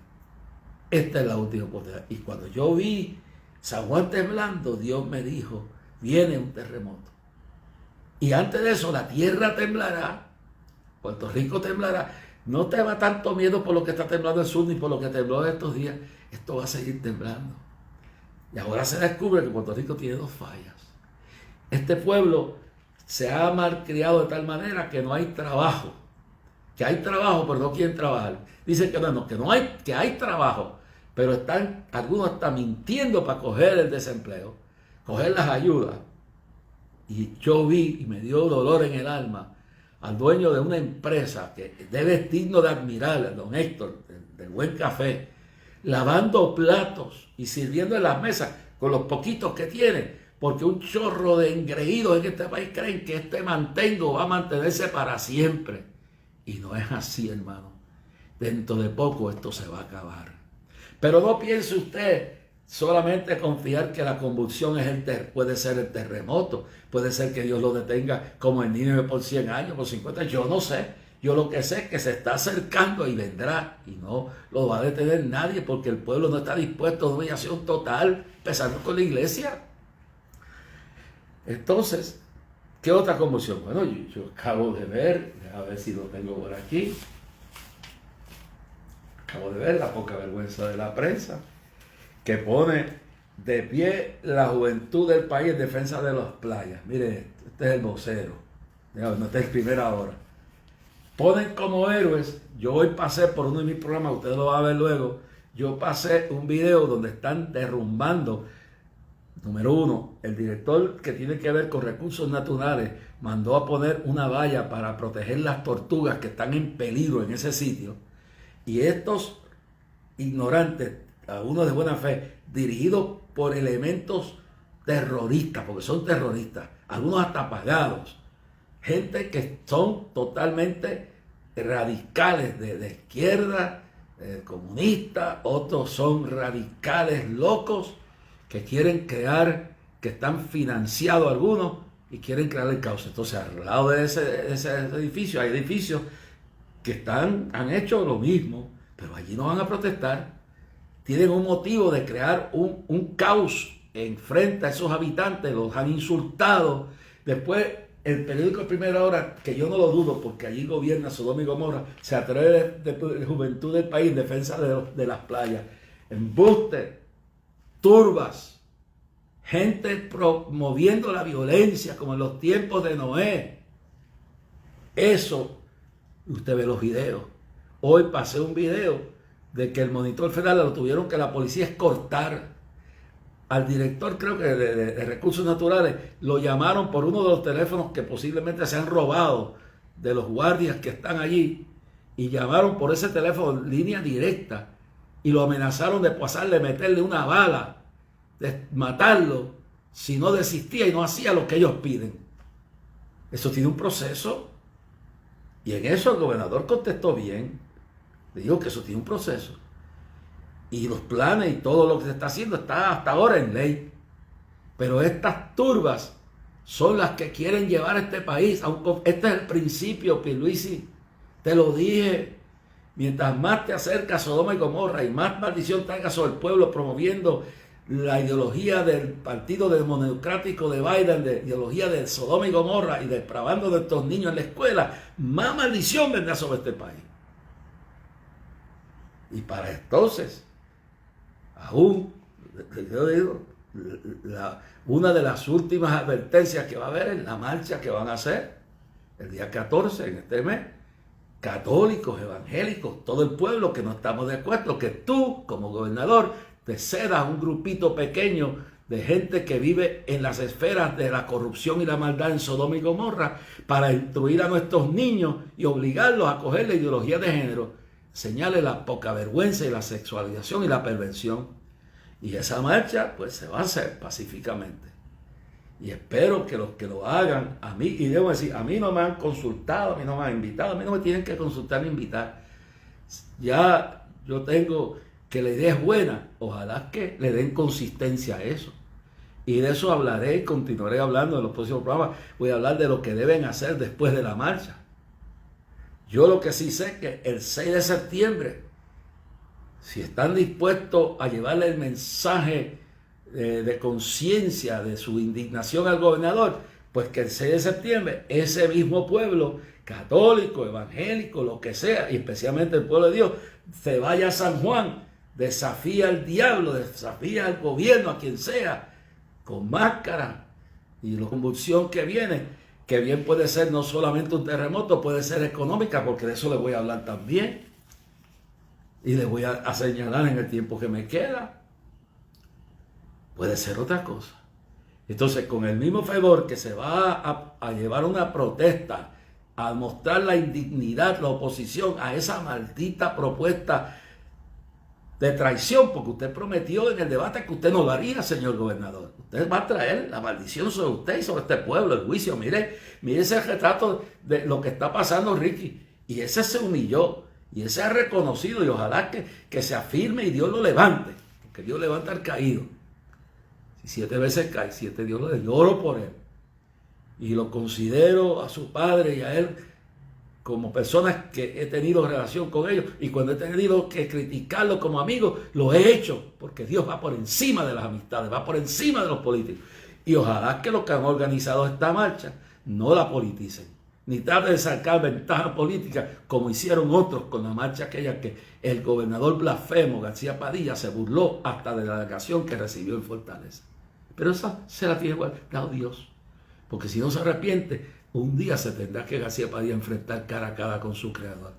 S1: Esta es la última oportunidad. Y cuando yo vi San Juan temblando, Dios me dijo, viene un terremoto. Y antes de eso, la tierra temblará, Puerto Rico temblará. No te va tanto miedo por lo que está temblando el sur, ni por lo que tembló en estos días. Esto va a seguir temblando. Y ahora se descubre que Puerto Rico tiene dos fallas. Este pueblo se ha malcriado de tal manera que no hay trabajo. Que hay trabajo, pero no quieren trabajar. Dicen que hay trabajo, pero algunos están mintiendo para coger el desempleo, coger las ayudas. Y yo vi y me dio dolor en el alma al dueño de una empresa que debe digno de admirar, don Héctor, del Buen Café, lavando platos y sirviendo en las mesas con los poquitos que tiene, porque un chorro de engreídos en este país creen que este mantengo va a mantenerse para siempre. Y no es así, hermano. Dentro de poco esto se va a acabar. Pero no piense usted solamente confiar que la convulsión puede ser el terremoto, puede ser que Dios lo detenga como en Nínive por 100 años, por 50, yo no sé. Yo lo que sé es que se está acercando y vendrá, y no lo va a detener nadie, porque el pueblo no está dispuesto a humillación total, empezando con la iglesia. Entonces, ¿qué otra convulsión? Bueno, yo acabo de ver, a ver si lo tengo por aquí, acabo de ver la poca vergüenza de la prensa, que pone de pie la juventud del país en defensa de las playas. Mire, este es el vocero, no, este es el Primera Hora. Ponen como héroes. Yo hoy pasé por uno de mis programas, ustedes lo van a ver luego, yo pasé un video donde están derrumbando. Número uno, el director que tiene que ver con recursos naturales mandó a poner una valla para proteger las tortugas que están en peligro en ese sitio. Y estos ignorantes, algunos de buena fe, dirigidos por elementos terroristas, porque son terroristas, algunos hasta pagados, gente que son totalmente radicales de izquierda, comunistas, otros son radicales locos, que quieren crear, que están financiados algunos y quieren crear el caos. Entonces, al lado de ese edificio, hay edificios que han hecho lo mismo, pero allí no van a protestar. Tienen un motivo de crear un caos en frente a esos habitantes, los han insultado. Después, el periódico Primera Hora, que yo no lo dudo, porque allí gobierna Sodoma y Gomorra, se atreve de juventud del país en defensa de las playas. Embuste, turbas, gente promoviendo la violencia como en los tiempos de Noé. Eso, usted ve los videos. Hoy pasé un video de que el monitor federal lo tuvieron que la policía escoltar. Al director, creo que de Recursos Naturales, lo llamaron por uno de los teléfonos que posiblemente se han robado de los guardias que están allí, y llamaron por ese teléfono, línea directa, y lo amenazaron de pasarle, meterle una bala, de matarlo, si no desistía y no hacía lo que ellos piden. Eso tiene un proceso, y en eso el gobernador contestó bien. Le dijo que eso tiene un proceso. Y los planes y todo lo que se está haciendo está hasta ahora en ley. Pero estas turbas son las que quieren llevar a este país. Este es el principio, Pierluisi. Te lo dije. Mientras más te acercas a Sodoma y Gomorra y más maldición traigas sobre el pueblo, promoviendo la ideología del Partido Democrático de Biden, de ideología de Sodoma y Gomorra, y depravando de estos niños en la escuela, más maldición vendrá sobre este país. Y para entonces, aún, yo digo, una de las últimas advertencias que va a haber en la marcha que van a hacer el día 14 en este mes, católicos, evangélicos, todo el pueblo que no estamos de acuerdo, que tú como gobernador te cedas a un grupito pequeño de gente que vive en las esferas de la corrupción y la maldad en Sodoma y Gomorra para instruir a nuestros niños y obligarlos a coger la ideología de género, enseñarles la poca vergüenza y la sexualización y la perversión. Y esa marcha pues se va a hacer pacíficamente. Y espero que los que lo hagan, a mí, y debo decir, a mí no me han consultado, a mí no me han invitado, a mí no me tienen que consultar ni invitar. Ya yo tengo que la idea es buena, ojalá que le den consistencia a eso. Y de eso hablaré y continuaré hablando en los próximos programas. Voy a hablar de lo que deben hacer después de la marcha. Yo lo que sí sé es que el 6 de septiembre, si están dispuestos a llevarle el mensaje de conciencia de su indignación al gobernador, pues que el 6 de septiembre ese mismo pueblo, católico, evangélico, lo que sea, y especialmente el pueblo de Dios, se vaya a San Juan, desafía al diablo, desafía al gobierno, a quien sea, con máscara, y la convulsión que viene, que bien puede ser no solamente un terremoto, puede ser económica, porque de eso le voy a hablar también, y le voy a señalar en el tiempo que me queda. Puede ser otra cosa. Entonces, con el mismo fervor que se va a llevar una protesta, a mostrar la indignidad, la oposición a esa maldita propuesta de traición, porque usted prometió en el debate que usted no lo haría, señor gobernador. Usted va a traer la maldición sobre usted y sobre este pueblo, el juicio. Mire ese retrato de lo que está pasando, Ricky. Y ese se humilló, y ese ha reconocido, y ojalá que se afirme y Dios lo levante, porque Dios levanta al caído. Si 7 veces cae, 7 Dios le lloro por él. Y lo considero a su padre y a él como personas que he tenido relación con ellos. Y cuando he tenido que criticarlo como amigo, lo he hecho. Porque Dios va por encima de las amistades, va por encima de los políticos. Y ojalá que los que han organizado esta marcha no la politicen. Ni traten de sacar ventaja política como hicieron otros con la marcha aquella que el gobernador blasfemo García Padilla se burló hasta de la delegación que recibió en Fortaleza. Pero esa se la tiene guardado Dios. Porque si no se arrepiente, un día se tendrá que García Padilla enfrentar cara a cara con su creador.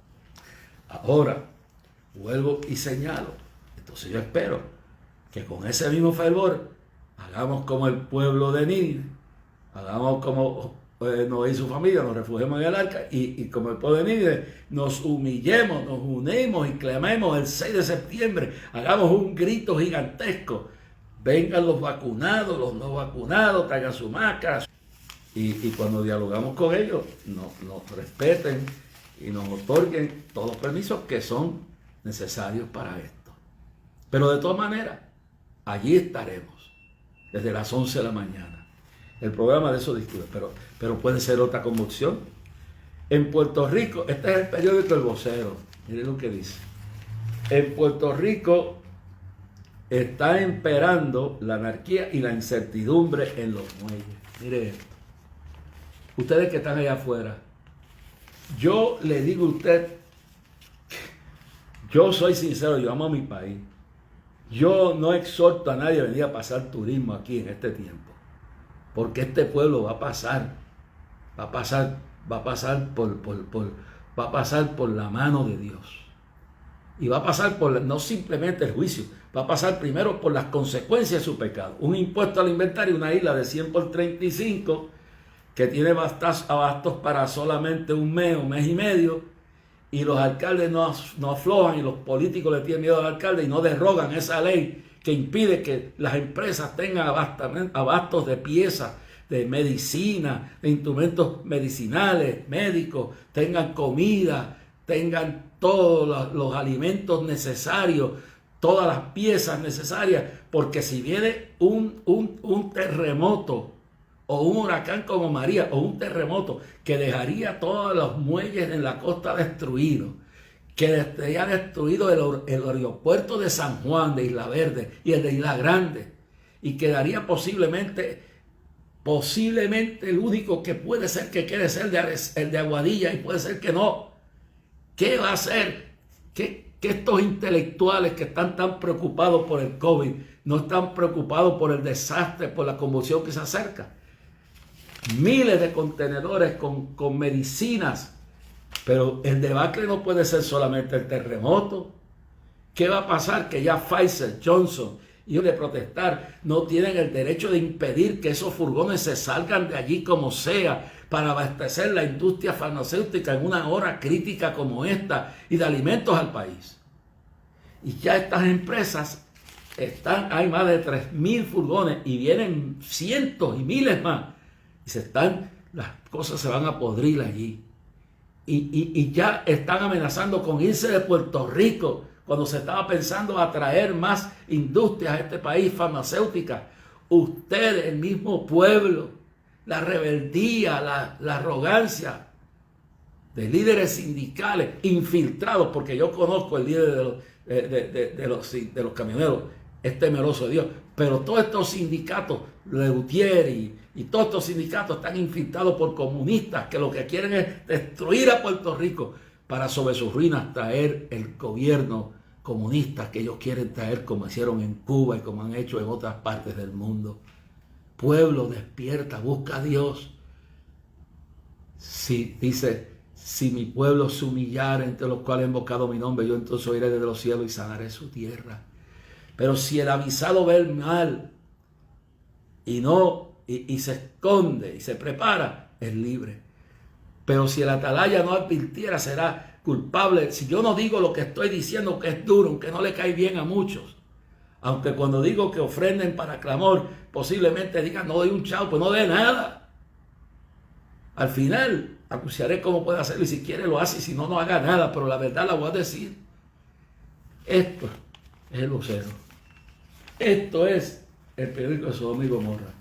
S1: Ahora, vuelvo y señalo. Entonces yo espero que con ese mismo fervor hagamos como el pueblo de Nínive, hagamos como Noé y su familia, nos refugiemos en el arca, y como el pueblo de Nínive, nos humillemos, nos unimos y clamemos el 6 de septiembre, hagamos un grito gigantesco. Vengan los vacunados, los no vacunados, traigan su máscara. Y cuando dialogamos con ellos, nos respeten y nos otorguen todos los permisos que son necesarios para esto. Pero de todas maneras, allí estaremos, desde las 11 de la mañana. El programa de eso discute, pero puede ser otra convulsión. En Puerto Rico, este es el periódico El Vocero, miren lo que dice. En Puerto Rico está imperando la anarquía y la incertidumbre en los muelles. Mire esto. Ustedes que están allá afuera, yo le digo a usted, yo soy sincero, yo amo a mi país. Yo no exhorto a nadie a venir a pasar turismo aquí en este tiempo, porque este pueblo va a pasar por la mano de Dios. Y va a pasar por no simplemente el juicio, va a pasar primero por las consecuencias de su pecado. Un impuesto al inventario, una isla de 100 por 35, que tiene abastos para solamente un mes y medio, y los alcaldes no aflojan, y los políticos le tienen miedo al alcalde y no derrogan esa ley que impide que las empresas tengan abastos de piezas, de medicina, de instrumentos medicinales, médicos, tengan comida, tengan todos los alimentos necesarios, todas las piezas necesarias, porque si viene un terremoto o un huracán como María o un terremoto que dejaría todos los muelles en la costa destruidos, que estaría destruido el aeropuerto de San Juan, de Isla Verde y el de Isla Grande, y quedaría posiblemente el único que puede ser que quede ser el de Aguadilla, y puede ser que no. ¿Qué va a hacer? Que estos intelectuales que están tan preocupados por el COVID no están preocupados por el desastre, por la convulsión que se acerca? Miles de contenedores con medicinas, pero el debacle no puede ser solamente el terremoto. ¿Qué va a pasar? Que ya Pfizer, Johnson y de protestar no tienen el derecho de impedir que esos furgones se salgan de allí como sea para abastecer la industria farmacéutica en una hora crítica como esta y de alimentos al país. Y ya estas empresas hay más de 3.000 furgones y vienen cientos y miles más. Y las cosas se van a podrir allí. Y ya están amenazando con irse de Puerto Rico cuando se estaba pensando atraer más industrias a este país farmacéuticas. Ustedes, el mismo pueblo, la rebeldía, la arrogancia de líderes sindicales infiltrados, porque yo conozco el líder de los camioneros, es temeroso de Dios, pero todos estos sindicatos, Leutier y todos estos sindicatos están infiltrados por comunistas que lo que quieren es destruir a Puerto Rico para sobre sus ruinas traer el gobierno comunista que ellos quieren traer, como hicieron en Cuba y como han hecho en otras partes del mundo. Pueblo, despierta, busca a Dios. Dice, si mi pueblo se humillara, entre los cuales he invocado mi nombre, yo entonces oiré desde los cielos y sanaré su tierra. Pero si el avisado ve el mal y se esconde y se prepara, es libre. Pero si el atalaya no advirtiera, será culpable. Si yo no digo lo que estoy diciendo, que es duro, aunque no le cae bien a muchos, aunque cuando digo que ofrenden para clamor, posiblemente digan, no doy un chavo, pues no dé nada. Al final, acuciaré cómo puede hacerlo, y si quiere lo hace, y si no, no haga nada, pero la verdad la voy a decir. Esto es el vocero. Esto es el periódico de Sodoma y Gomorra,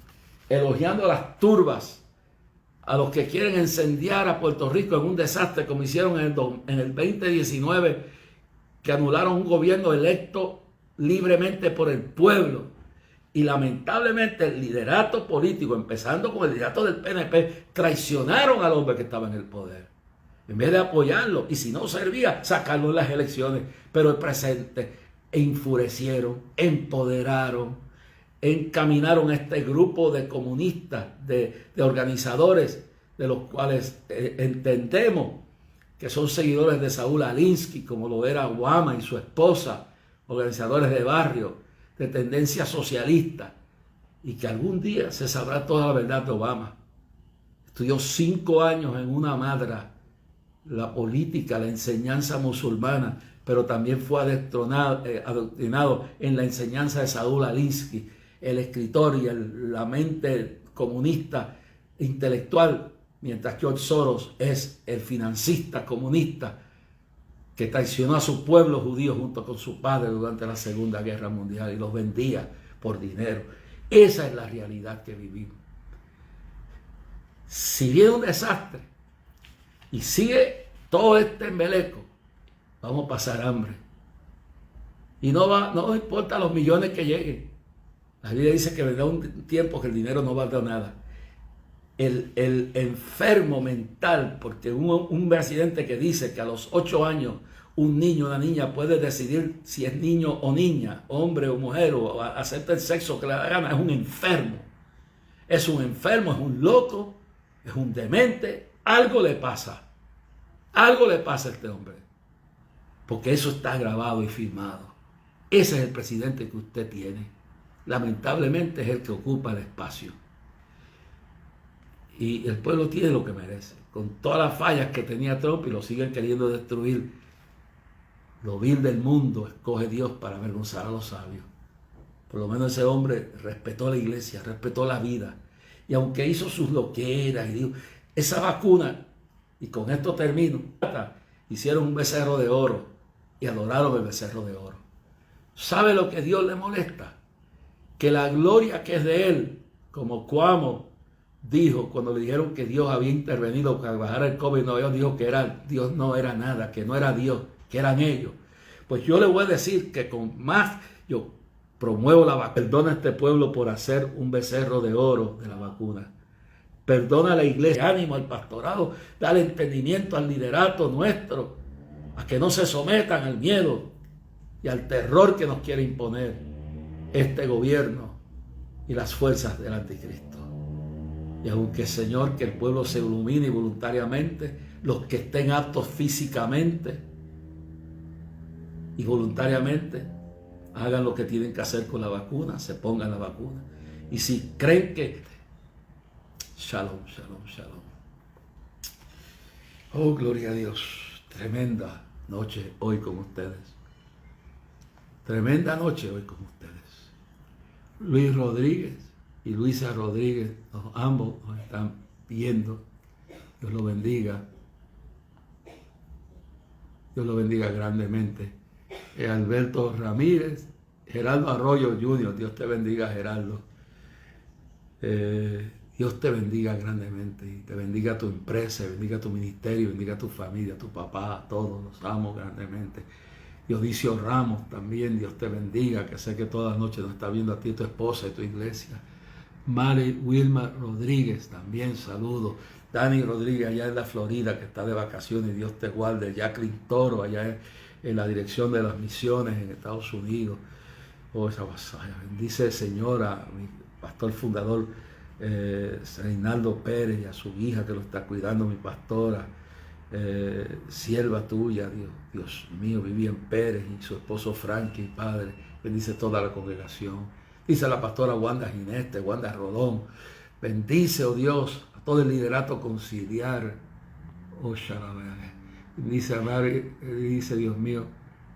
S1: elogiando a las turbas, a los que quieren incendiar a Puerto Rico en un desastre como hicieron en el 2019, que anularon un gobierno electo libremente por el pueblo. Y lamentablemente el liderato político, empezando con el liderato del PNP, traicionaron al hombre que estaba en el poder. En vez de apoyarlo, y si no servía, sacarlo en las elecciones. Pero el presente, enfurecieron, empoderaron, encaminaron a este grupo de comunistas, de organizadores, de los cuales entendemos que son seguidores de Saúl Alinsky, como lo era Obama y su esposa, organizadores de barrio, de tendencia socialista, y que algún día se sabrá toda la verdad de Obama. Estudió 5 años en una madra, la política, la enseñanza musulmana, pero también fue adoctrinado en la enseñanza de Saúl Alinsky, el escritor y la mente comunista intelectual, mientras George Soros es el financista comunista que traicionó a su pueblo judío junto con su padre durante la Segunda Guerra Mundial y los vendía por dinero. Esa es la realidad que vivimos. Si viene un desastre y sigue todo este embeleco, vamos a pasar hambre. Y no importa los millones que lleguen. La Biblia dice que vendrá un tiempo que el dinero no valdrá nada. El enfermo mental, porque un presidente que dice que a los 8 años un niño o una niña puede decidir si es niño o niña, hombre o mujer, o acepta el sexo que le da gana, es un enfermo. Es un enfermo, es un loco, es un demente. Algo le pasa. Algo le pasa a este hombre. Porque eso está grabado y firmado. Ese es el presidente que usted tiene. Lamentablemente es el que ocupa el espacio. Y el pueblo tiene lo que merece. Con todas las fallas que tenía Trump y lo siguen queriendo destruir, lo vil del mundo escoge Dios para avergonzar a los sabios. Por lo menos ese hombre respetó la iglesia, respetó la vida. Y aunque hizo sus loqueras y dijo, esa vacuna, y con esto termino, hicieron un becerro de oro y adoraron el becerro de oro. ¿Sabe lo que Dios le molesta? Que la gloria que es de él, como Cuomo dijo cuando le dijeron que Dios había intervenido para bajar el COVID, no, Dios dijo que Dios no era nada, que no era Dios, que eran ellos. Pues yo le voy a decir que con más yo promuevo la vacuna. Perdona a este pueblo por hacer un becerro de oro de la vacuna. Perdona a la iglesia, ánimo al pastorado, dale entendimiento al liderato nuestro, a que no se sometan al miedo y al terror que nos quiere imponer este gobierno y las fuerzas del anticristo. Y aunque, Señor, que el pueblo se ilumine voluntariamente, los que estén aptos físicamente y voluntariamente, hagan lo que tienen que hacer con la vacuna, se pongan la vacuna. Y si creen que... Shalom, shalom, shalom. Oh, gloria a Dios. Tremenda noche hoy con ustedes. Tremenda noche hoy con ustedes. Luis Rodríguez y Luisa Rodríguez, ambos nos están viendo. Dios los bendiga. Dios los bendiga grandemente. Alberto Ramírez, Geraldo Arroyo Jr., Dios te bendiga, Geraldo. Dios te bendiga grandemente y te bendiga tu empresa, bendiga tu ministerio, bendiga tu familia, tu papá, a todos los amo grandemente. Dionisio Ramos también, Dios te bendiga, que sé que todas las noches nos está viendo a ti, tu esposa y tu iglesia. Mari Wilma Rodríguez, también saludo. Dani Rodríguez, allá en la Florida, que está de vacaciones, Dios te guarde. Jacqueline Toro, allá en la dirección de las misiones en Estados Unidos. Oh, esa vasalla. Bendice el Señor a mi pastor fundador, Reinaldo Pérez, y a su hija que lo está cuidando, mi pastora, sierva tuya, Dios mío, Vivian Pérez y su esposo Frankie, Padre. Bendice toda la congregación. Dice la pastora Wanda Gineste, Wanda Rodón. Bendice, oh Dios, a todo el liderato conciliar. Oh, Shalabé. Dice a Mari, dice Dios mío,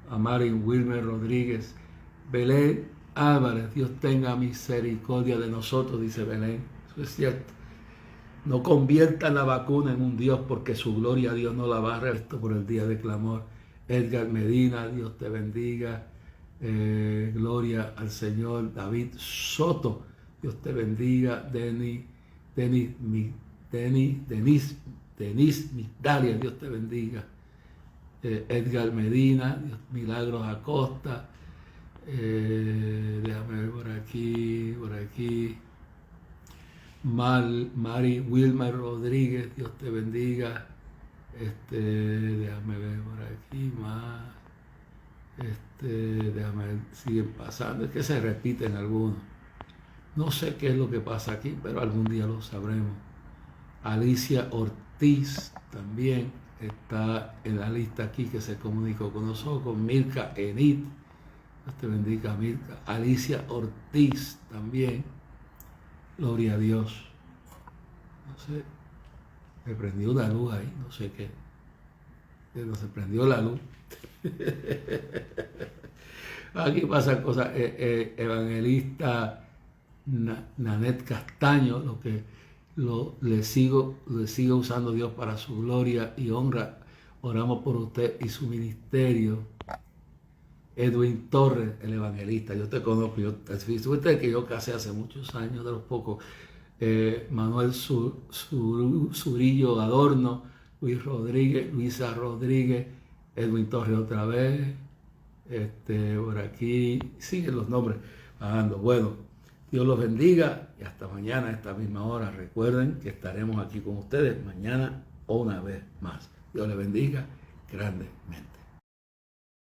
S1: a Mari Wilmer Rodríguez. Belén Álvarez, Dios tenga misericordia de nosotros, dice Belén. Eso es cierto. No conviertan la vacuna en un Dios, porque su gloria a Dios no la va a resto por el día de clamor. Edgar Medina, Dios te bendiga. Gloria al Señor. David Soto, Dios te bendiga. Denis Migdalia, Dios te bendiga. Edgar Medina, Dios, Milagros Acosta. Déjame ver por aquí. Mari Wilma Rodríguez, Dios te bendiga. Déjame ver por aquí más. Déjame ver, siguen pasando. Es que se repiten algunos. No sé qué es lo que pasa aquí, pero algún día lo sabremos. Alicia Ortiz también está en la lista aquí, que se comunicó con nosotros. Mirka Enid, Dios te bendiga, Mirka. Alicia Ortiz también. Gloria a Dios. No sé, me prendió una luz ahí, no sé qué. Pero se prendió la luz. Aquí pasan cosas. Evangelista Nanet Castaño, le sigue usando Dios para su gloria y honra. Oramos por usted y su ministerio. Edwin Torres, el evangelista, yo te conozco, fuiste el que yo casé hace muchos años, de los pocos. Manuel Zurillo Adorno, Luis Rodríguez, Luisa Rodríguez, Edwin Torres otra vez, por aquí, siguen los nombres bajando. Bueno, Dios los bendiga y hasta mañana a esta misma hora. Recuerden que estaremos aquí con ustedes mañana una vez más. Dios les bendiga grandemente.